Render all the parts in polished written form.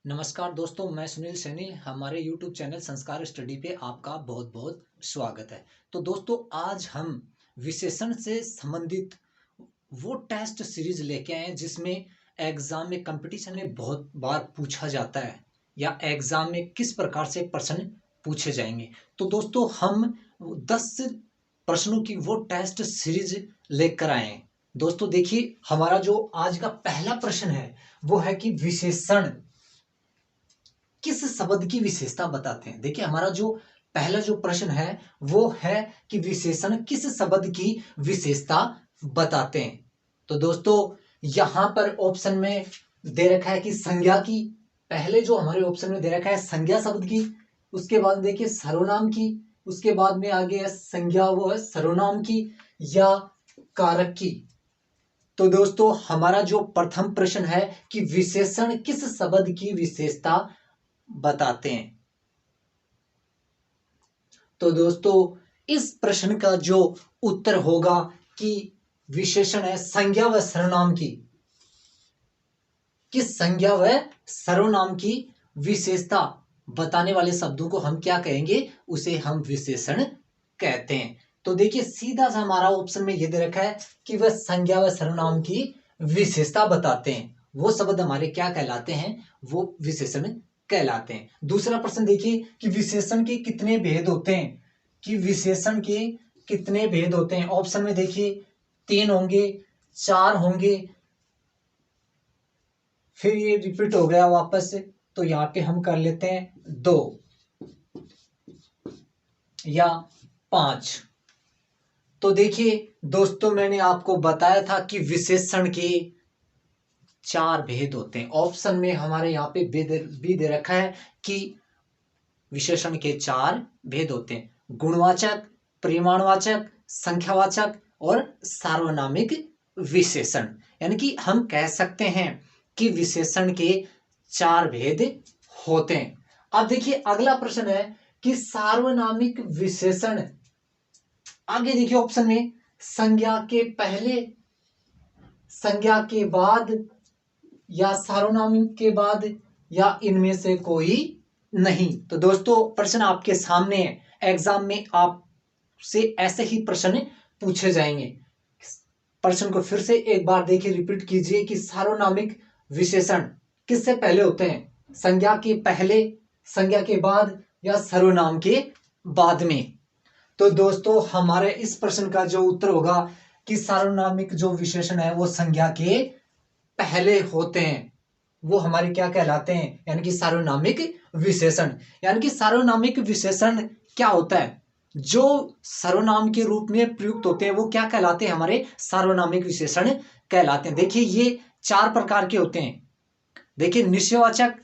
नमस्कार दोस्तों, मैं सुनील सैनी। हमारे YouTube चैनल संस्कार स्टडी पे आपका बहुत बहुत स्वागत है। तो दोस्तों, आज हम विशेषण से संबंधित वो टेस्ट सीरीज लेके आए हैं जिसमें एग्जाम में, कंपटीशन में बहुत बार पूछा जाता है या एग्जाम में किस प्रकार से प्रश्न पूछे जाएंगे। तो दोस्तों, हम 10 प्रश्नों की वो टेस्ट सीरीज लेकर आए हैं। दोस्तों देखिए, हमारा जो आज का पहला प्रश्न है वो है कि विशेषण किस शब्द की विशेषता बताते हैं। देखिए, हमारा जो पहला जो प्रश्न है वो है कि विशेषण किस शब्द की विशेषता बताते हैं। तो दोस्तों, यहां पर ऑप्शन में दे रखा है कि संज्ञा की। पहले जो हमारे ऑप्शन में दे रखा है संज्ञा शब्द की, उसके बाद देखिए सर्वनाम की, उसके बाद में आगे है संज्ञा वो है सर्वनाम की या कारक की। तो दोस्तों, हमारा जो प्रथम प्रश्न है कि विशेषण किस शब्द की विशेषता बताते हैं। तो दोस्तों, इस प्रश्न का जो उत्तर होगा कि विशेषण है संज्ञा व सर्वनाम की। किस संज्ञा व सर्वनाम की विशेषता बताने वाले शब्दों को हम क्या कहेंगे, उसे हम विशेषण कहते हैं। तो देखिए, सीधा सा हमारा ऑप्शन में यह दे रखा है कि वह संज्ञा व सर्वनाम की विशेषता बताते हैं। वो शब्द हमारे क्या कहलाते हैं, वो विशेषण कहलाते हैं। दूसरा प्रश्न देखिए कि विशेषण के कितने भेद होते हैं। कि विशेषण के कितने भेद होते हैं। ऑप्शन में देखिए 3 होंगे, 4 होंगे, फिर ये रिपीट हो गया वापस से, तो यहाँ पे हम कर लेते हैं 2 या 5। तो देखिए दोस्तों, मैंने आपको बताया था कि विशेषण के 4 भेद होते हैं। ऑप्शन में हमारे यहाँ पे भी दे रखा है कि विशेषण के 4 भेद होते हैं: गुणवाचक, परिमाणवाचक, संख्यावाचक और सार्वनामिक विशेषण। यानी कि हम कह सकते हैं कि विशेषण के 4 भेद होते हैं। अब देखिए, अगला प्रश्न है कि सार्वनामिक विशेषण। आगे देखिए ऑप्शन में संज्ञा के पहले, संज्ञा के बाद या सार्वनामिक के बाद या इनमें से कोई नहीं। तो दोस्तों, प्रश्न आपके सामने है। एग्जाम में आपसे ऐसे ही प्रश्न पूछे जाएंगे। प्रश्न को फिर से एक बार देखिए, रिपीट कीजिए कि सार्वनामिक विशेषण किससे पहले होते हैं, संज्ञा के पहले, संज्ञा के बाद या सर्वनाम के बाद में। तो दोस्तों, हमारे इस प्रश्न का जो उत्तर होगा कि सार्वनामिक जो विशेषण है वो संज्ञा के पहले होते हैं। वो हमारे क्या कहलाते हैं, यानी कि सार्वनामिक विशेषण। यानी कि सार्वनामिक विशेषण क्या होता है, जो सर्वनाम के रूप में प्रयुक्त होते हैं वो क्या कहलाते हैं, हमारे सार्वनामिक विशेषण कहलाते हैं। देखिए, ये 4 प्रकार के होते हैं। देखिए, निश्चयवाचक,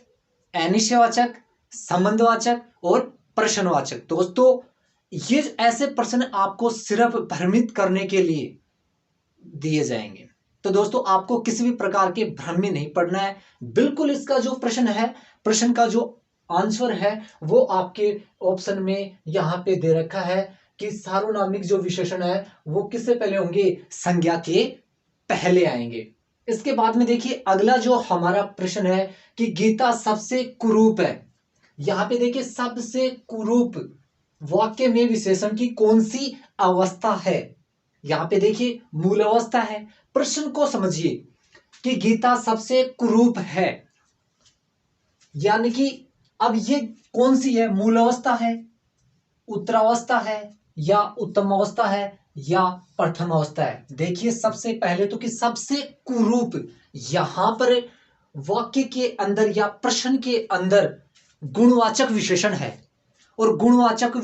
अनिश्चयवाचक, संबंधवाचक और प्रश्नवाचक। दोस्तों, ये ऐसे प्रश्न आपको सिर्फ भ्रमित करने के लिए दिए जाएंगे। तो दोस्तों, आपको किसी भी प्रकार के भ्रम में नहीं पड़ना है। बिल्कुल इसका जो प्रश्न है, प्रश्न का जो आंसर है वो आपके ऑप्शन में यहां पे दे रखा है कि सार्वनामिक जो विशेषण है वो किससे पहले होंगे, संज्ञा के पहले आएंगे। इसके बाद में देखिए, अगला जो हमारा प्रश्न है कि गीता सबसे कुरूप है। यहां पे देखिए, सबसे कुरूप वाक्य में विशेषण की कौन सी अवस्था है। यहां पे देखिए, मूल अवस्था है। प्रश्न को समझिए कि गीता सबसे कुरूप है, यानी कि अब ये कौन सी है, मूल अवस्था है, उत्तरावस्था है या उत्तम अवस्था है या प्रथम अवस्था है। देखिए, सबसे पहले तो कि सबसे कुरूप, यहां पर वाक्य के अंदर या प्रश्न के अंदर गुणवाचक विशेषण है और गुणवाचक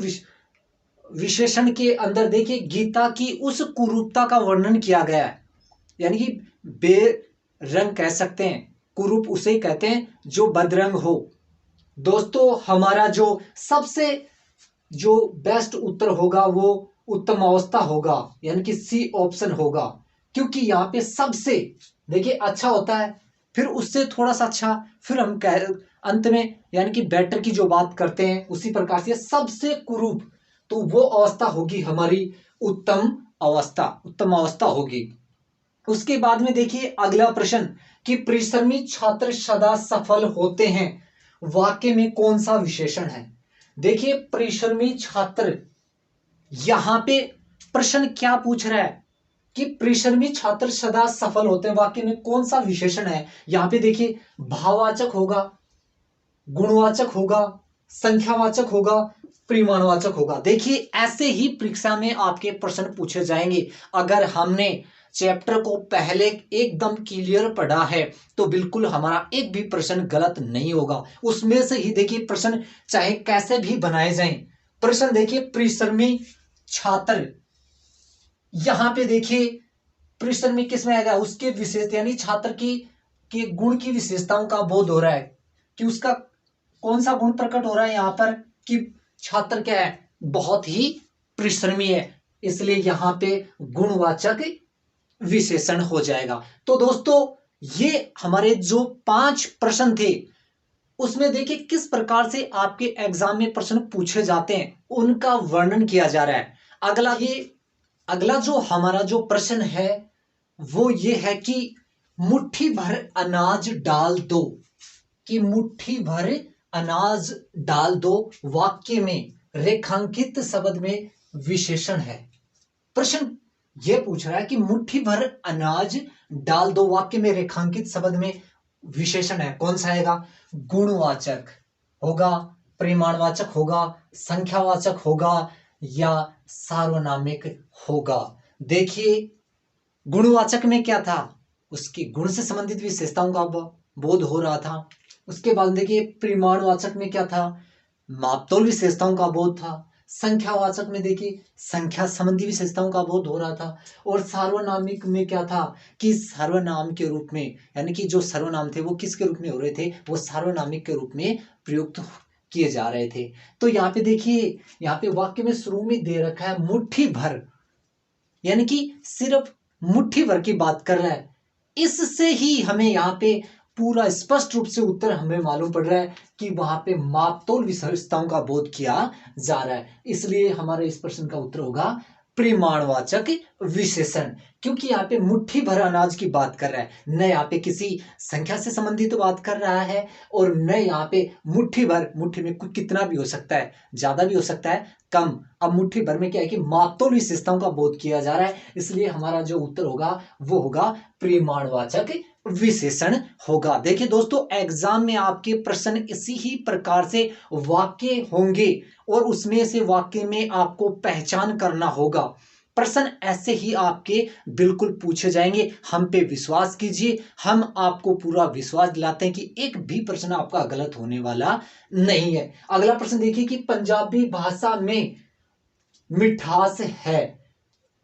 विशेषण के अंदर देखिए गीता की उस कुरूपता का वर्णन किया गया है। यानी कि बेरंग कह सकते हैं, कुरूप उसे कहते हैं जो बदरंग हो। दोस्तों, हमारा जो सबसे जो बेस्ट उत्तर होगा वो उत्तम अवस्था होगा, यानी कि सी ऑप्शन होगा। क्योंकि यहाँ पे सबसे देखिए अच्छा होता है, फिर उससे थोड़ा सा अच्छा, फिर हम अंत में यानी कि बेटर की जो बात करते हैं उसी प्रकार से सबसे कुरूप, तो वो अवस्था होगी हमारी उत्तम अवस्था, उत्तम अवस्था होगी। उसके बाद में देखिए अगला प्रश्न कि परिश्रमी छात्र सदा सफल होते हैं, वाक्य में कौन सा विशेषण है। देखिए परिश्रमी छात्र, यहां पे प्रश्न क्या पूछ रहा है कि परिश्रमी छात्र सदा सफल होते हैं, वाक्य में कौन सा विशेषण है। यहां पे देखिए भाववाचक होगा, गुणवाचक होगा, संख्यावाचक होगा, परिमाणवाचक होगा। देखिए ऐसे ही परीक्षा में आपके प्रश्न पूछे जाएंगे। अगर हमने चैप्टर को पहले एकदम क्लियर पढ़ा है तो बिल्कुल हमारा एक भी प्रश्न गलत नहीं होगा। उसमें से ही देखिए प्रश्न चाहे कैसे भी बनाए जाएं। प्रश्न देखिए परिश्रमी छात्र, यहां पे देखिए परिश्रमी किस में आएगा, उसके विशेष यानी छात्र की के गुण की विशेषताओं का बोध हो रहा है कि उसका कौन सा गुण प्रकट हो रहा है यहां पर कि छात्र क्या है, बहुत ही परिश्रमी है, इसलिए यहां पे गुणवाचक विशेषण हो जाएगा। तो दोस्तों ये हमारे जो 5 प्रश्न थे उसमें देखिए किस प्रकार से आपके एग्जाम में प्रश्न पूछे जाते हैं उनका वर्णन किया जा रहा है। अगला जो हमारा जो प्रश्न है वो ये है कि मुट्ठी भर अनाज डाल दो, कि मुट्ठी भर अनाज डाल दो, वाक्य में रेखांकित शब्द में विशेषण है। प्रश्न यह पूछ रहा है कि मुट्ठी भर अनाज डाल दो, वाक्य में रेखांकित शब्द में विशेषण है, कौन सा आएगा। गुणवाचक होगा, परिमाणवाचक होगा, संख्यावाचक होगा या सार्वनामिक होगा। देखिए गुणवाचक में क्या था, उसकी गुण से संबंधित विशेषताओं का बोध हो रहा था। उसके बाद देखिए परिमाणवाचक में क्या था, मापतोल विशेषताओं का बोध था। संख्यावाचक में देखिए संख्या संबंधी विशेषताओं का बोध हो रहा था। और सार्वनामिक में क्या था कि सर्वनाम के रूप में, यानी कि जो सर्वनाम थे वो किसके रूप में हो रहे थे, वो सार्वनामिक के रूप में प्रयुक्त किए जा रहे थे। तो यहाँ पे देखिए, यहाँ पे वाक्य में शुरू में दे रखा है मुट्ठी भर, यानी कि सिर्फ मुट्ठी भर की बात कर रहा है। इससे ही हमें यहाँ पे पूरा स्पष्ट रूप से उत्तर हमें मालूम पड़ रहा है कि वहां पे मापतोल विशेषताओं का बोध किया जा रहा है। इसलिए हमारे इस प्रश्न का उत्तर होगा परिमाणवाचक विशेषण, क्योंकि यहाँ पे मुट्ठी भर अनाज की बात कर रहा है, न यहाँ पे किसी संख्या से संबंधित बात कर रहा है और न यहाँ पे मुट्ठी भर, मुट्ठी में कुछ कितना भी हो सकता है, ज्यादा भी हो सकता है, कम। अब मुट्ठी भर में क्या है कि मापतोल विशेषताओं का बोध किया जा रहा है, इसलिए हमारा जो उत्तर होगा वो होगा परिमाणवाचक विशेषण होगा। देखिए दोस्तों एग्जाम में आपके प्रश्न इसी ही प्रकार से वाक्य होंगे और उसमें से वाक्य में आपको पहचान करना होगा। प्रश्न ऐसे ही आपके बिल्कुल पूछे जाएंगे, हम पे विश्वास कीजिए, हम आपको पूरा विश्वास दिलाते हैं कि एक भी प्रश्न आपका गलत होने वाला नहीं है। अगला प्रश्न देखिए कि पंजाबी भाषा में मिठास है,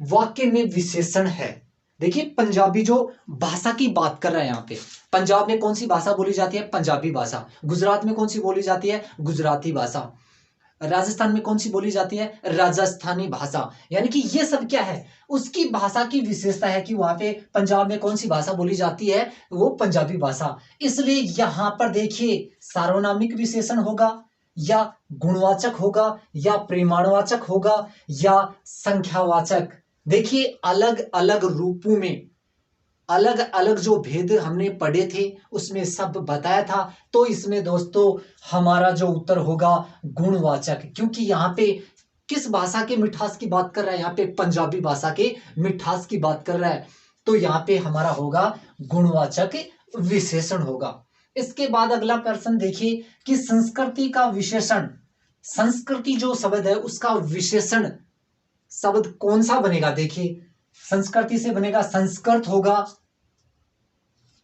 वाक्य में विशेषण है। देखिए पंजाबी जो भाषा की बात कर रहा है, यहाँ पे पंजाब में कौन सी भाषा बोली जाती है, पंजाबी भाषा। गुजरात में कौन सी बोली जाती है, गुजराती भाषा। राजस्थान में कौन सी बोली जाती है, राजस्थानी भाषा। यानी कि ये सब क्या है, उसकी भाषा की विशेषता है कि वहां पे पंजाब में कौन सी भाषा बोली जाती है, वो पंजाबी भाषा। इसलिए यहां पर देखिए सार्वनामिक विशेषण होगा या गुणवाचक होगा या परिमाणवाचक होगा या संख्यावाचक। देखिए अलग अलग रूपों में अलग अलग जो भेद हमने पढ़े थे उसमें सब बताया था। तो इसमें दोस्तों हमारा जो उत्तर होगा गुणवाचक, क्योंकि यहाँ पे किस भाषा के मिठास की बात कर रहा है, यहाँ पे पंजाबी भाषा के मिठास की बात कर रहा है, तो यहाँ पे हमारा होगा गुणवाचक विशेषण होगा। इसके बाद अगला प्रश्न देखिए कि संस्कृति का विशेषण, संस्कृति जो शब्द है उसका विशेषण शब्द कौन सा बनेगा। देखिए संस्कृति से बनेगा संस्कृत होगा,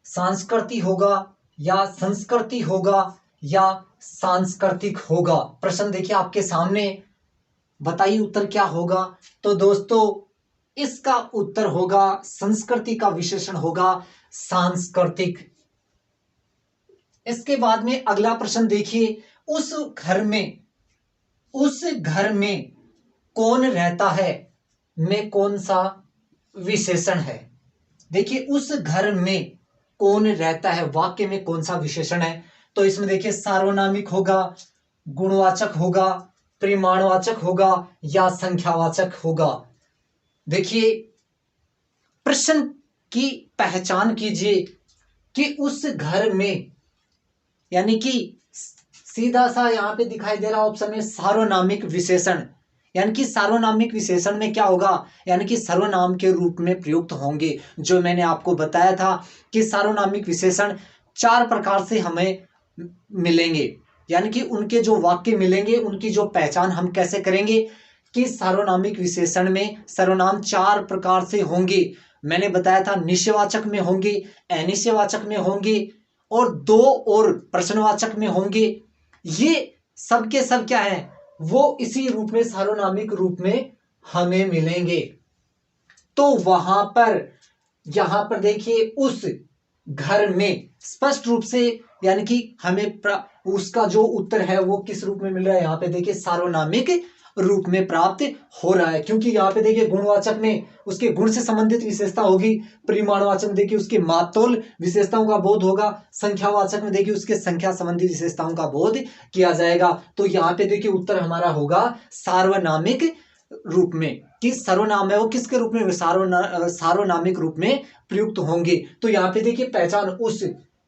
संस्कृति होगा या संस्कृति होगा या सांस्कृतिक होगा। प्रश्न देखिए आपके सामने, बताइए उत्तर क्या होगा। तो दोस्तों इसका उत्तर होगा संस्कृति का विशेषण होगा सांस्कृतिक। इसके बाद में अगला प्रश्न देखिए, उस घर में कौन रहता है में कौन सा विशेषण है। देखिए उस घर में कौन रहता है, वाक्य में कौन सा विशेषण है। तो इसमें देखिए सार्वनामिक होगा, गुणवाचक होगा, परिमाणवाचक होगा या संख्यावाचक होगा। देखिए प्रश्न की पहचान कीजिए कि उस घर में, यानी कि सीधा सा यहां पे दिखाई दे रहा ऑप्शन में सार्वनामिक विशेषण, यानी कि सार्वनामिक विशेषण में क्या होगा, यानी कि सर्वनाम के रूप में प्रयुक्त होंगे। जो मैंने आपको बताया था कि सार्वनामिक विशेषण 4 प्रकार से हमें मिलेंगे, यानी कि उनके जो वाक्य मिलेंगे, उनकी जो पहचान हम कैसे करेंगे कि सार्वनामिक विशेषण में सर्वनाम 4 प्रकार से होंगे। मैंने बताया था निश्चयवाचक में होंगे, अनिश्चयवाचक में होंगे और 2 और प्रश्नवाचक में होंगे। ये सब के सब क्या है, वो इसी रूप में सार्वनामिक रूप में हमें मिलेंगे। तो वहां पर, यहां पर देखिए उस घर में स्पष्ट रूप से, यानी कि हमें उसका जो उत्तर है वो किस रूप में मिल रहा है, यहां पे देखिए सार्वनामिक रूप में प्राप्त हो रहा है। क्योंकि यहां पे देखिए गुणवाचक में उसके गुण से संबंधित विशेषता होगी, परिमाणवाचक में देखिए उसके मातोल विशेषताओं का बोध होगा, संख्यावाचक में देखिए उसके संख्या संबंधी विशेषताओं का बोध किया जाएगा। तो यहां पे देखिए उत्तर हमारा होगा सार्वनामिक रूप में, कि सर्वनाम है वो किसके रूप में, सार्वनामिक रूप में प्रयुक्त होंगे। तो यहां पे देखिए पहचान उस,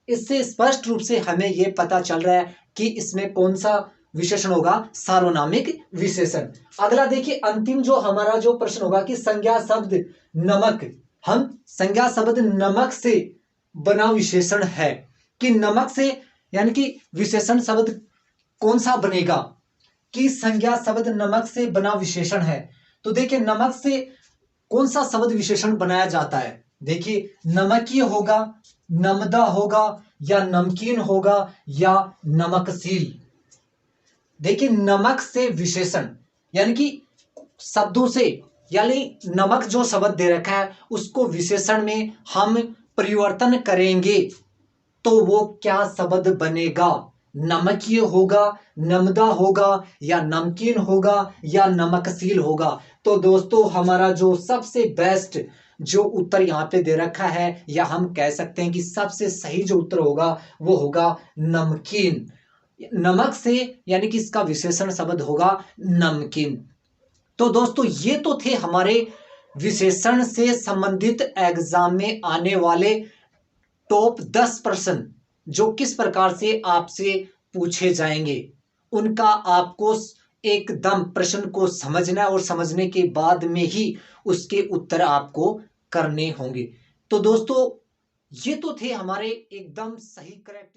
इससे स्पष्ट रूप से हमें यह पता चल रहा है कि इसमें कौन सा विशेषण होगा, सार्वनामिक विशेषण। अगला देखिए अंतिम जो हमारा जो प्रश्न होगा कि संज्ञा शब्द नमक, हम संज्ञा शब्द नमक से बना विशेषण है, कि नमक से, यानी कि विशेषण शब्द कौन सा बनेगा, कि संज्ञा शब्द नमक से बना विशेषण है। तो देखिए नमक से कौन सा शब्द विशेषण बनाया जाता है, देखिए नमकीय होगा, नमदा होगा, या नमकीन होगा, या नमकशील। देखिए नमक से विशेषण, यानी कि शब्दों से, यानी नमक जो शब्द दे रखा है उसको विशेषण में हम परिवर्तन करेंगे तो वो क्या शब्द बनेगा, नमकीय होगा, नमदा होगा, या नमकीन होगा, या नमकशील होगा। तो दोस्तों हमारा जो सबसे बेस्ट जो उत्तर यहां पे दे रखा है, या हम कह सकते हैं कि सबसे सही जो उत्तर होगा वो होगा नमकीन। नमक से, यानी कि इसका विशेषण शब्द होगा नमकीन। तो दोस्तों ये तो थे हमारे विशेषण से संबंधित एग्जाम में आने वाले टॉप 10 प्रश्न, जो किस प्रकार से आपसे पूछे जाएंगे। उनका आपको एकदम प्रश्न को समझना और समझने के बाद में ही उसके उत्तर आपको करने होंगे। तो दोस्तों ये तो थे हमारे एकदम सही करेक्ट